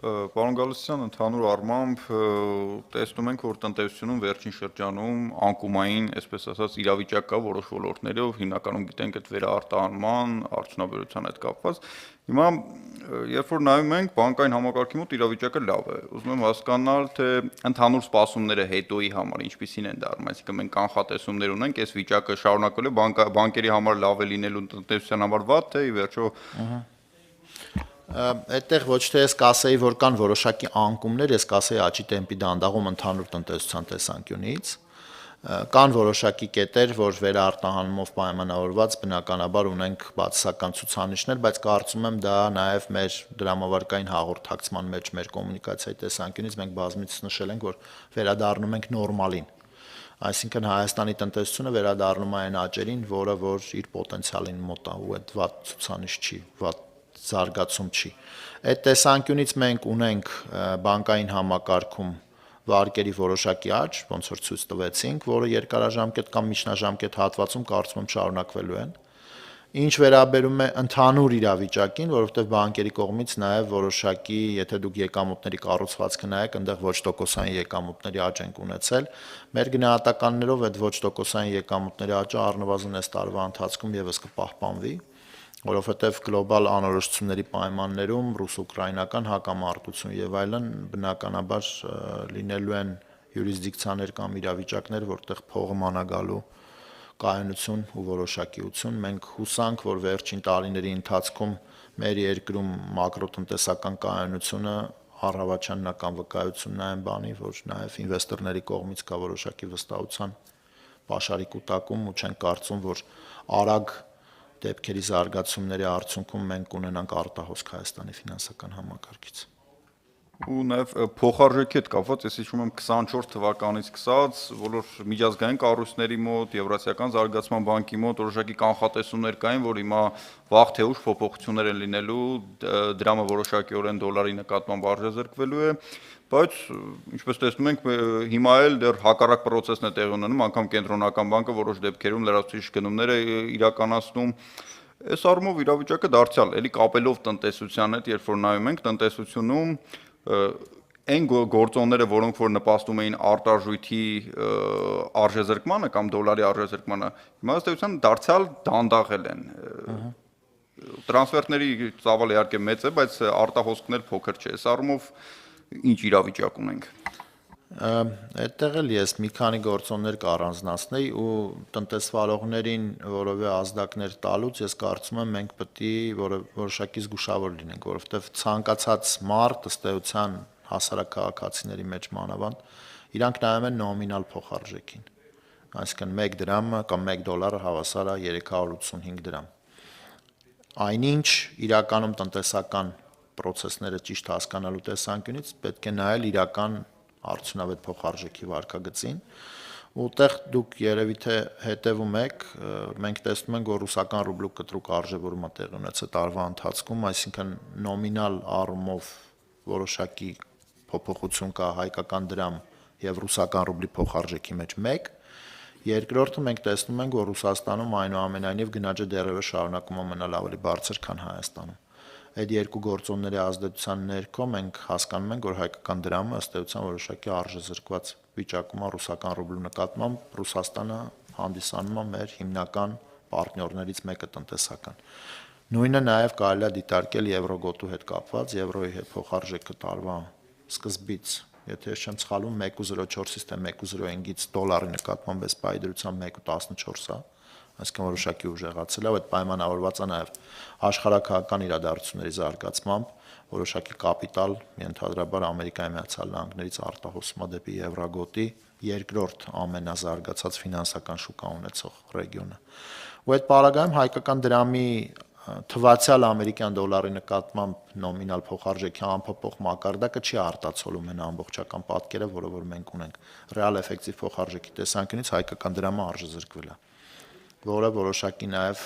Պարոն Գալստյան, ընդհանուր առմամբ տեսնում ենք, որ տնտեսությունում վերջին շրջանում անկումային, այսպես ասած, իրավիճակ կա որոշ ոլորտներով, հիմնականում գիտենք այդ վերարտահանման, արդյունաբերության հետ կապված։ Հիմա երբ որ նայում ենք, բանկային համակարգի մոտ իրավիճակը լավ է։ Ուզում եմ հասկանալ, թե ընդհանուր սպասումները հետոյի համար ինչպիսին են դառնում, այսինքն մենք կանխատեսումներ ունենք, այս վիճակը շարունակվելու բանկերի համար լավ է լինելու, տնտեսության համար վատ, թե ի վերջո Այդտեղ ոչ թե ես կասեի, որ կան որոշակի անկումներ, ես կասեի աճի տեմպի դանդաղում ընդհանուր տնտեսության տեսանկյունից, կան որոշակի կետեր, որ վերարտահանումով պայմանավորված բնականաբար ունենք բացասական ցուցանիշներ, բայց կարծում եմ դա նաև մեր դրամավարկային հաղորդակցման մեջ մեր կոմունիկացիայի տեսանկյունից մենք բազմիցս նշել ենք, որ վերադառնում ենք նորմալին։ Այսինքն Հայաստանի տնտեսությունը վերադառնում է այն աճերին, որը որ իր պոտենցիալին մոտ է ու այդ վատ ցուցանիշ չի, վատ զարգացում չի։ Այդ տեսանկյունից մենք ունենք բանկային համակարգում վարկերի որոշակի աճ, ոնց որ ցույց տվեցինք, որը երկարաժամկետ կամ միջնաժամկետ հատվածում կարծում եմ շարունակվելու են։ Ինչ վերաբերում է ընդհանուր իրավիճակին, որովհետև բանկերի կողմից նաև որոշակի, եթե դուք եկամուտների կառուցվածքը նայեք, այնտեղ ոչ տոկոսային եկամուտների աճ ենք ունեցել, մեր գնահատականներով այդ ոչ տոկոսային եկամուտների աճը առնվազն այս տարվա ընթացքում եւս կպահպանվի, որովհետև գլոբալ անորոշությունների պայմաններում ռուս-ուկրաինական հակամարտություն եւ այլն բնականաբար լինելու են յուրիսդիկցիաներ կամ իրավիճակներ, որտեղ փողը մանագալու կայունություն ու որոշակիություն։ Մենք հուսանք, որ վերջին տարիների ընթացքում մեր երկրում մակրոտնտեսական կայունությունը առավաչանական վկայությունն է այն բանի, որ նաև ինվեստորների կողմից կա որոշակի վստահության պաշարի կուտակում ու չենք կարծում, որ արագ դեպքերի զարգացումների արդյունքում մենք կունենանք արտահոսք Հայաստանի ֆինանսական համակարգից։ ու նաև փոխարժեքի հետ կապված, ես հիշում եմ 24 թվականից սկսած բոլոր միջազգային կառույցների մոտ, Եվրասիական զարգացման բանկի մոտ որոշակի կանխատեսումներ կային, որ հիմա վաղ թե ուշ փոփոխություններ են լինելու, դրամը որոշակիորեն դոլարի նկատմամբ արժեզրկվելու է, բայց ինչպես տեսնում ենք, հիմա էլ դեռ հակառակ process-ն է տեղի ունենում, անգամ կենտրոնական բանկը որոշ դեպքերում լրացուցիչ գնումներ է իրականացնում։ Այս առումով իրավիճակը դարձյալ, էլի կապելով տնտեսության հետ, երբ որ նայում ենք տնտեսությունում այն գործոնները, որոնք որ նպաստում էին արտարժույթի արժեզրկմանը կամ դոլարի արժեզրկմանը, հիմա ըստ էության դարձյալ դանդաղել են։ Տրանսֆերտների ծավալը իհարկե մեծ է, բայց արտահոսքն էլ փոքր չէ։ Այս առումով ինչ իրավիճակ ունենք։ Այդտեղ էլ ես մի քանի գործոններ կառանձնացնեի ու տնտեսվարողներին որովե ազդակներ տալուց ես կարծում եմ մենք պետք է որոշակի զգուշավոր լինենք, որովհետև ցանկացած մարդ ըստ էության հասարակ քաղաքացիների մեջ մանավանդ իրանք նայում են նոմինալ փոխարժեքին, այսինքն 1 դրամը կամ 1 դոլարը հավասար է 385 դրամ։ Այնինչ իրականում տնտեսական process-ները ճիշտ հասկանալու տեսանկյունից պետք է նայել իրական արդյունավետ փոխարժեքի վարկագծին, ուտեղ դուք երևի թե հետևում եք, մենք տեսնում ենք, որ ռուսական ռուբլու կտրուկ արժևորումը տեղի ունեցել տարվա ընթացքում, այսինքն նոմինալ առումով որոշակի փոփոխություն կա հայկական դրամ եւ ռուսական ռուբլի փոխարժեքի մեջ 1, երկրորդը մենք տեսնում ենք, որ Ռուսաստանում այնուամենայնիվ գնաճը դեռևս շարունակում է մնալ ավելի բարձր, քան Հայաստանում։ Այդ երկու գործոնների ազդեցության ներքո մենք հասկանում ենք, որ հայկական դրամը ըստ էության որոշակի արժեզրկված վիճակում է ռուսական ռուբլու նկատմամբ, Ռուսաստանը հանդիսանում է մեր հիմնական պարտներներից մեկը տնտեսական։ Նույնը նաև կարելի է դիտարկել եվրոգոտու հետ կապված, եվրոյի հետ փոխարժեքը տարվա սկզբից, եթե ես չեմ սխալվում, 1.04-ից թե 1.05-ից դոլարի նկատմամբ այս պայդրությամբ 1.14 է, այսինքն որոշակի ուժեղացել է, այդ պայմանավորված է նաև աշխարհակահական իրադարձությունների զարգացմամբ, որոշակի կապիտալ ենթադրաբար Ամերիկայի Միացյալ Նահանգներից արտահոսվում է դեպի եվրոգոտի երկրորդ ամենազարգացած ֆինանսական շուկա ունեցող ռեգիոնը։ Ու այդ պարագայում հայկական դրամի թվացյալ ամերիկյան դոլարի նկատմամբ նոմինալ փոխարժեքի անփոփոխ մակարդակը չի արտացոլում այն ամբողջական պատկերը, որը որ մենք ունենք։ Ռեալ էֆեկտիվ փոխարժեքի տեսանկյունից հայկական դրամը արժեզրկվել է, որը որոշակի նաև